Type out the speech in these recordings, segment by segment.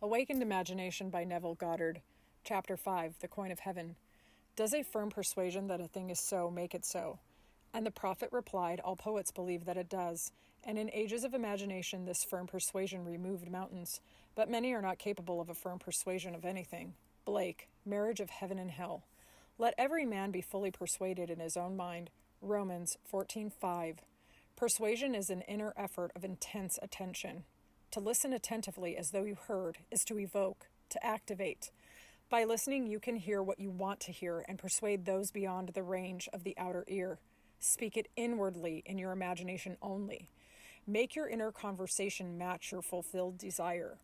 Awakened Imagination by Neville Goddard. Chapter 5, The Coin of Heaven. Does a firm persuasion that a thing is so make it so? And the prophet replied, all poets believe that it does. And in ages of imagination this firm persuasion removed mountains. But many are not capable of a firm persuasion of anything. Blake, Marriage of Heaven and Hell. Let every man be fully persuaded in his own mind. Romans 14:5. Persuasion is an inner effort of intense attention. To listen attentively as though you heard is to evoke, to activate. By listening, you can hear what you want to hear and persuade those beyond the range of the outer ear. Speak it inwardly in your imagination only. Make your inner conversation match your fulfilled desire.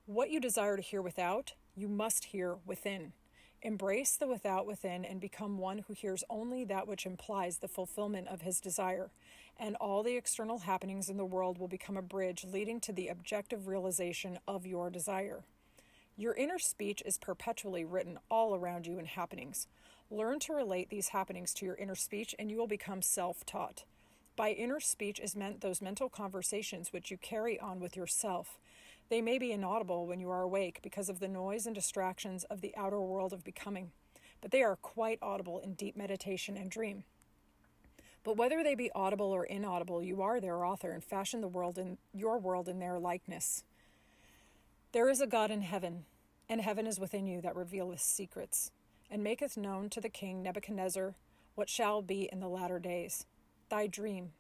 What you desire to hear without, you must hear within. Embrace the without within and become one who hears only that which implies the fulfillment of his desire, and all the external happenings in the world will become a bridge leading to the objective realization of your desire. Your inner speech is perpetually written all around you in happenings. Learn to relate these happenings to your inner speech and you will become self-taught. By inner speech is meant those mental conversations which you carry on with yourself. They may be inaudible when you are awake because of the noise and distractions of the outer world of becoming, but they are quite audible in deep meditation and dream. But whether they be audible or inaudible, you are their author and fashion the world in your world in their likeness. There is a God in heaven, and heaven is within you that revealeth secrets, and maketh known to the king Nebuchadnezzar what shall be in the latter days. Thy dream,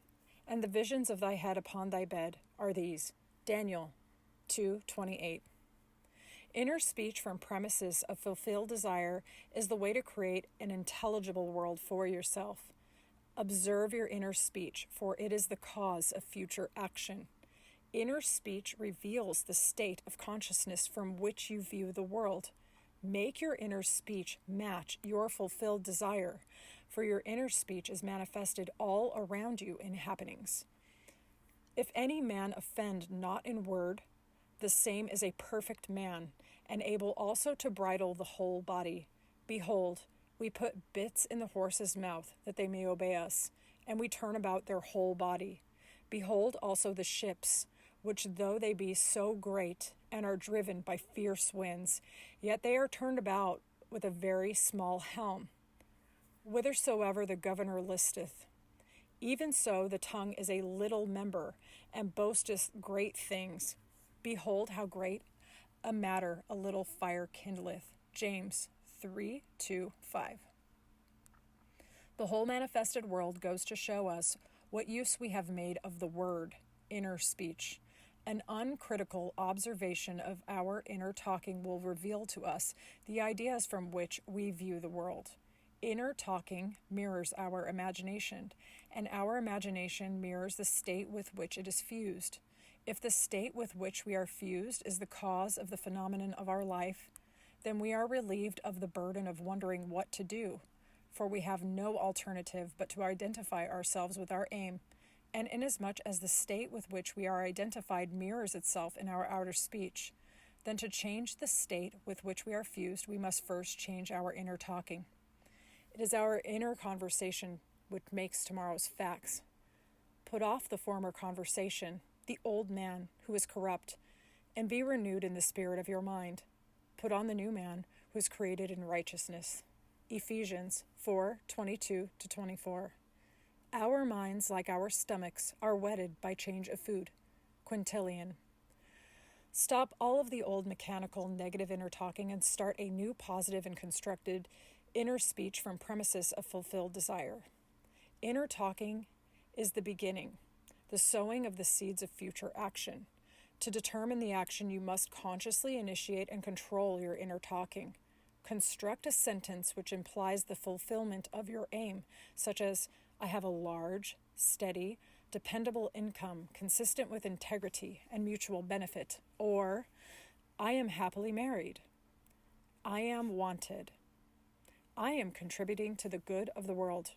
and the visions of thy head upon thy bed are these. Daniel 2:28. Inner speech from premises of fulfilled desire is the way to create an intelligible world for yourself. Observe your inner speech, for it is the cause of future action. Inner speech reveals the state of consciousness from which you view the world. Make your inner speech match your fulfilled desire, for your inner speech is manifested all around you in happenings. If any man offend not in word, the same is a perfect man, and able also to bridle the whole body. Behold, we put bits in the horse's mouth, that they may obey us, and we turn about their whole body. Behold also the ships, which though they be so great, and are driven by fierce winds, yet they are turned about with a very small helm, whithersoever the governor listeth. Even so the tongue is a little member, and boasteth great things. Behold how great a matter a little fire kindleth. James 3:2-5. The whole manifested world goes to show us what use we have made of the word, inner speech. An uncritical observation of our inner talking will reveal to us the ideas from which we view the world. Inner talking mirrors our imagination, and our imagination mirrors the state with which it is fused. If the state with which we are fused is the cause of the phenomenon of our life, then we are relieved of the burden of wondering what to do, for we have no alternative but to identify ourselves with our aim. And inasmuch as the state with which we are identified mirrors itself in our outer speech, then to change the state with which we are fused, we must first change our inner talking. It is our inner conversation which makes tomorrow's facts. Put off the former conversation, the old man who is corrupt, and be renewed in the spirit of your mind. Put on the new man who is created in righteousness. Ephesians 4:22-24. Our minds, like our stomachs, are whetted by change of food. Quintilian. Stop all of the old mechanical negative inner talking and start a new positive and constructed inner speech from premises of fulfilled desire. Inner talking is the beginning, the sowing of the seeds of future action. To determine the action, you must consciously initiate and control your inner talking. Construct a sentence which implies the fulfillment of your aim, such as, I have a large, steady, dependable income consistent with integrity and mutual benefit, or I am happily married. I am wanted. I am contributing to the good of the world.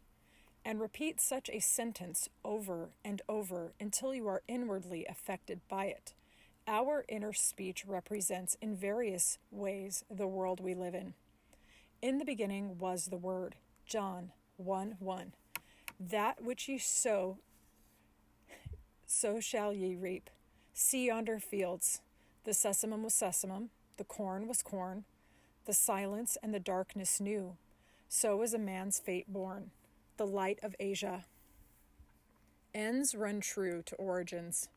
And repeat such a sentence over and over until you are inwardly affected by it. Our inner speech represents in various ways the world we live in. In the beginning was the Word, John 1:1. That which ye sow, so shall ye reap. See yonder fields. The sesamum was sesamum, the corn was corn, the silence and the darkness knew. So is a man's fate born, the light of Asia. Ends run true to origins.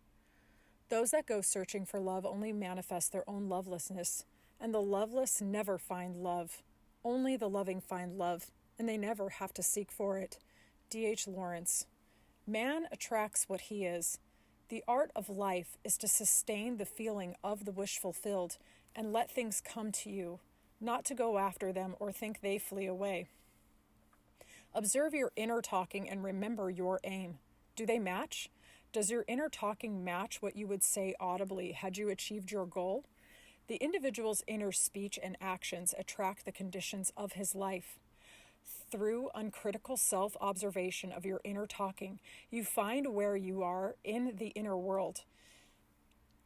Those that go searching for love only manifest their own lovelessness, and the loveless never find love. Only the loving find love, and they never have to seek for it. D.H. Lawrence. Man attracts what he is. The art of life is to sustain the feeling of the wish fulfilled and let things come to you, not to go after them or think they flee away. Observe your inner talking and remember your aim. Do they match? Does your inner talking match what you would say audibly had you achieved your goal? The individual's inner speech and actions attract the conditions of his life. Through uncritical self-observation of your inner talking, you find where you are in the inner world.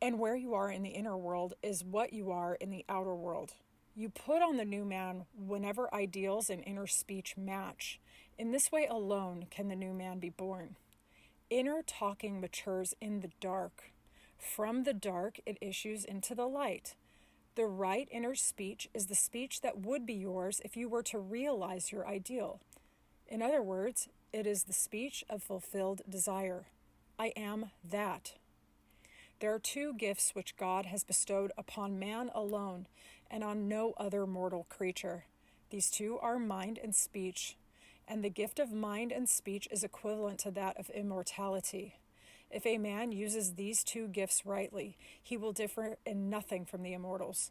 And where you are in the inner world is what you are in the outer world. You put on the new man whenever ideals and inner speech match. In this way alone can the new man be born. Inner talking matures in the dark. From the dark, it issues into the light. The right inner speech is the speech that would be yours if you were to realize your ideal. In other words, it is the speech of fulfilled desire. I am that. There are two gifts which God has bestowed upon man alone and on no other mortal creature. These two are mind and speech, and the gift of mind and speech is equivalent to that of immortality. If a man uses these two gifts rightly, he will differ in nothing from the immortals.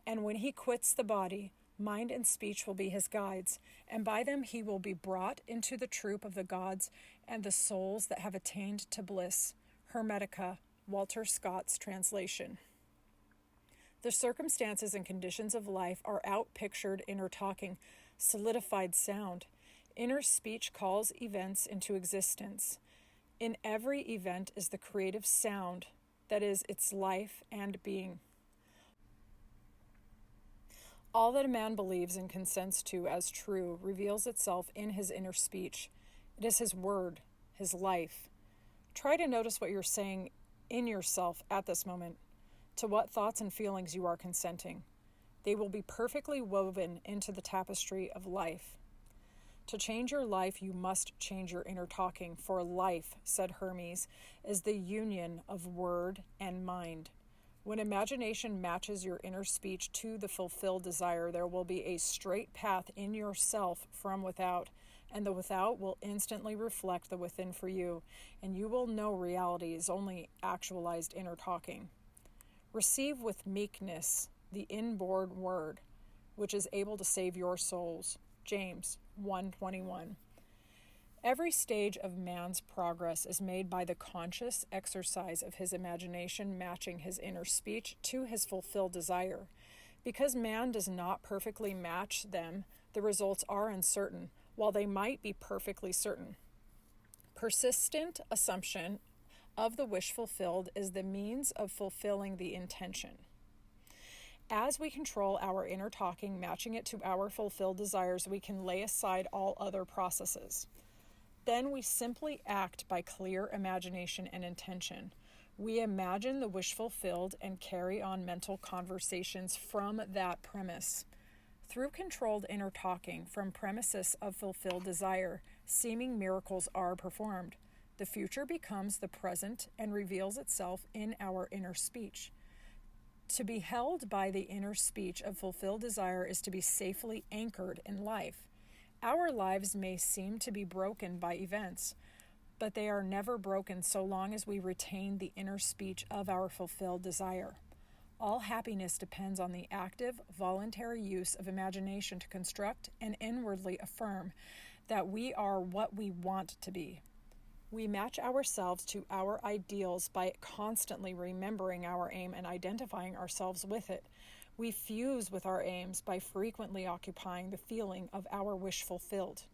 And when he quits the body, mind and speech will be his guides, and by them he will be brought into the troop of the gods and the souls that have attained to bliss. Hermetica, Walter Scott's translation. The circumstances and conditions of life are outpictured inner talking, solidified sound. Inner speech calls events into existence. In every event is the creative sound, that is, its life and being. All that a man believes and consents to as true reveals itself in his inner speech. It is his word, his life. Try to notice what you're saying in yourself at this moment, to what thoughts and feelings you are consenting. They will be perfectly woven into the tapestry of life. To change your life, you must change your inner talking, for life, said Hermes, is the union of word and mind. When imagination matches your inner speech to the fulfilled desire, there will be a straight path in yourself from without, and the without will instantly reflect the within for you, and you will know reality is only actualized inner talking. Receive with meekness the inborn word, which is able to save your souls. James 1:21. Every stage of man's progress is made by the conscious exercise of his imagination matching his inner speech to his fulfilled desire. Because man does not perfectly match them, the results are uncertain, while they might be perfectly certain. Persistent assumption of the wish fulfilled is the means of fulfilling the intention. As we control our inner talking, matching it to our fulfilled desires, we can lay aside all other processes. Then we simply act by clear imagination and intention. We imagine the wish fulfilled and carry on mental conversations from that premise. Through controlled inner talking from premises of fulfilled desire, seeming miracles are performed. The future becomes the present and reveals itself in our inner speech. To be held by the inner speech of fulfilled desire is to be safely anchored in life. Our lives may seem to be broken by events, but they are never broken so long as we retain the inner speech of our fulfilled desire. All happiness depends on the active, voluntary use of imagination to construct and inwardly affirm that we are what we want to be. We match ourselves to our ideals by constantly remembering our aim and identifying ourselves with it. We fuse with our aims by frequently occupying the feeling of our wish fulfilled.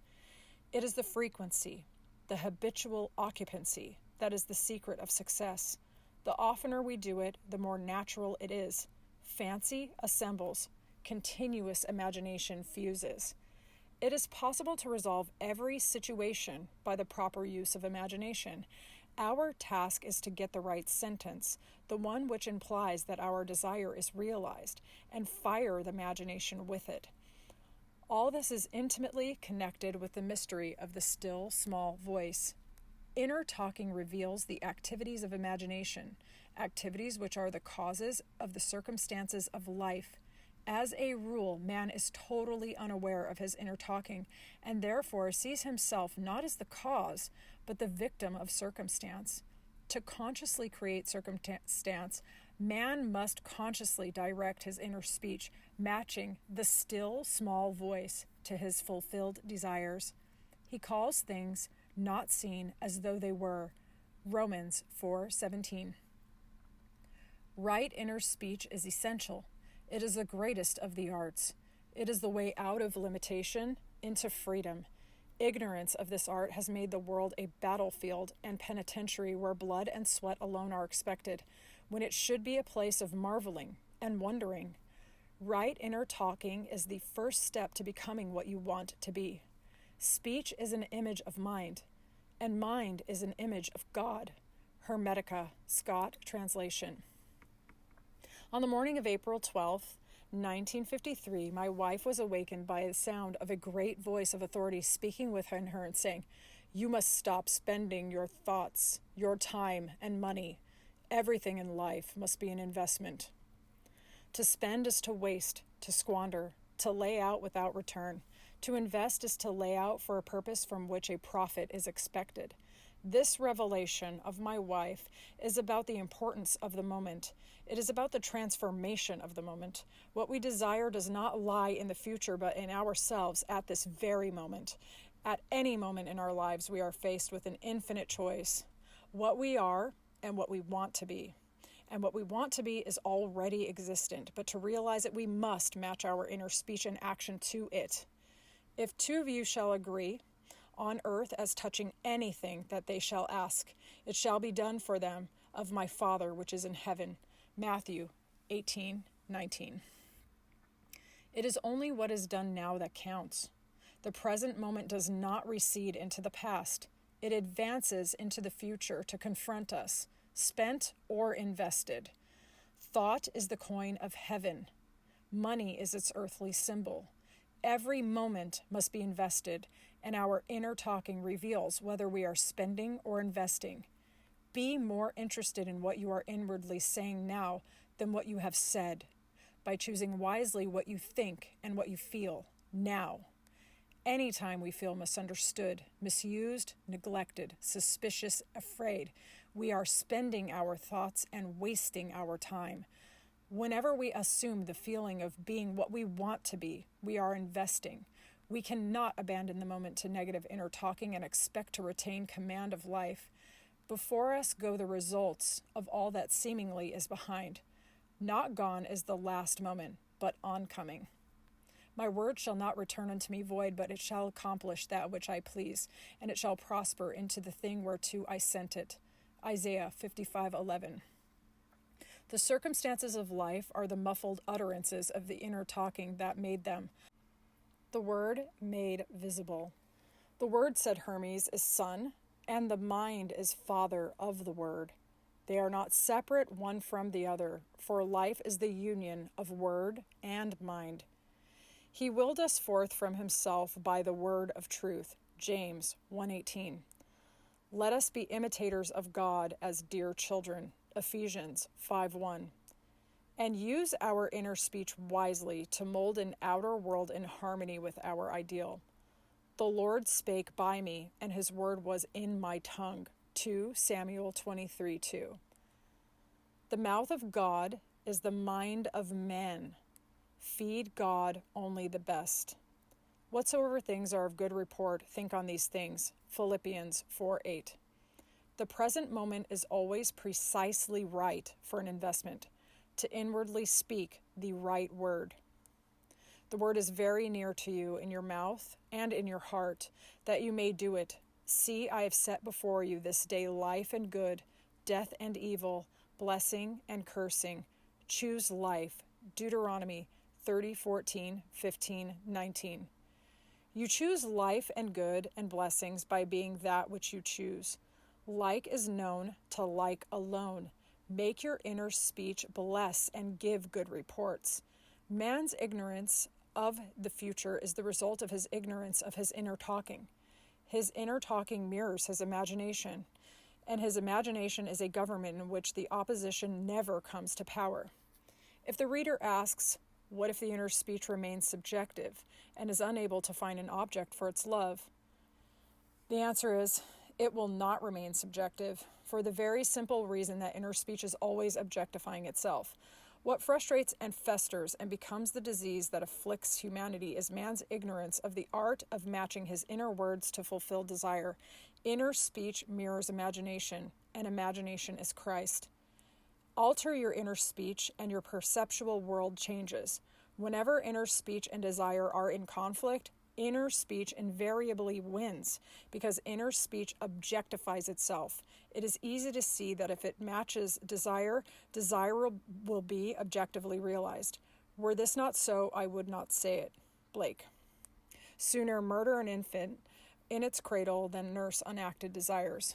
It is the frequency, the habitual occupancy, that is the secret of success. The oftener we do it, the more natural it is. Fancy assembles, continuous imagination fuses. It is possible to resolve every situation by the proper use of imagination, Our task is to get the right sentence, the one which implies that our desire is realized, and fire the imagination with it. All this is intimately connected with the mystery of the still, small voice. Inner talking reveals the activities of imagination, activities which are the causes of the circumstances of life. As a rule, man is totally unaware of his inner talking, and therefore sees himself not as the cause, but the victim of circumstance. To consciously create circumstance, man must consciously direct his inner speech, matching the still, small voice to his fulfilled desires. He calls things not seen as though they were. Romans 4:17. Right inner speech is essential. It is the greatest of the arts. It is the way out of limitation into freedom. Ignorance of this art has made the world a battlefield and penitentiary where blood and sweat alone are expected, when it should be a place of marveling and wondering. Right inner talking is the first step to becoming what you want to be. Speech is an image of mind, and mind is an image of God. Hermetica, Scott translation. On the morning of April 12th, 1953, my wife was awakened by the sound of a great voice of authority speaking within her and saying, "You must stop spending your thoughts, your time, and money. Everything in life must be an investment." To spend is to waste, to squander, to lay out without return. To invest is to lay out for a purpose from which a profit is expected. This revelation of my wife is about the importance of the moment. It is about the transformation of the moment. What we desire does not lie in the future, but in ourselves at this very moment. At any moment in our lives, we are faced with an infinite choice: what we are and what we want to be. And what we want to be is already existent, but to realize it, we must match our inner speech and action to it. If two of you shall agree on earth as touching anything that they shall ask, it shall be done for them of my Father which is in heaven. Matthew 18:19. It is only what is done now that counts. The present moment does not recede into the past. It advances into the future to confront us, spent or invested. Thought is the coin of heaven. Money is its earthly symbol. Every moment must be invested, and our inner talking reveals whether we are spending or investing. Be more interested in what you are inwardly saying now than what you have said, by choosing wisely what you think and what you feel now. Anytime we feel misunderstood, misused, neglected, suspicious, afraid, we are spending our thoughts and wasting our time. Whenever we assume the feeling of being what we want to be, we are investing. We cannot abandon the moment to negative inner talking and expect to retain command of life. Before us go the results of all that seemingly is behind. Not gone is the last moment, but oncoming. My word shall not return unto me void, but it shall accomplish that which I please, and it shall prosper into the thing whereto I sent it. Isaiah 55:11. The circumstances of life are the muffled utterances of the inner talking that made them. The word made visible. The word, said Hermes, is son, and the mind is father of the word. They are not separate one from the other, for life is the union of word and mind. He willed us forth from himself by the word of truth. James 1:18. Let us be imitators of God as dear children. Ephesians 5:1. And use our inner speech wisely to mold an outer world in harmony with our ideal. The Lord spake by me, and his word was in my tongue. 2 Samuel 23:2. The mouth of God is the mind of men. Feed God only the best. Whatsoever things are of good report, think on these things. Philippians 4:8. The present moment is always precisely right for an investment, to inwardly speak the right word. The word is very near to you in your mouth and in your heart, that you may do it. See, I have set before you this day life and good, death and evil, blessing and cursing. Choose life. Deuteronomy 30:14, 15, 19. You choose life and good and blessings by being that which you choose. Like is known to like alone. Make your inner speech bless and give good reports. Man's ignorance of the future is the result of his ignorance of his inner talking. His inner talking mirrors his imagination, and his imagination is a government in which the opposition never comes to power. If the reader asks, what if the inner speech remains subjective and is unable to find an object for its love? The answer is, it will not remain subjective, for the very simple reason that inner speech is always objectifying itself. What frustrates and festers and becomes the disease that afflicts humanity is man's ignorance of the art of matching his inner words to fulfill desire. Inner speech mirrors imagination, and imagination is Christ. Alter your inner speech, and your perceptual world changes. Whenever inner speech and desire are in conflict, inner speech invariably wins, because inner speech objectifies itself. It is easy to see that if it matches desire, desire will be objectively realized. Were this not so, I would not say it. Blake. Sooner murder an infant in its cradle than nurse unacted desires.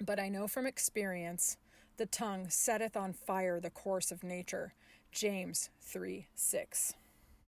But I know from experience, the tongue setteth on fire the course of nature. James 3:6.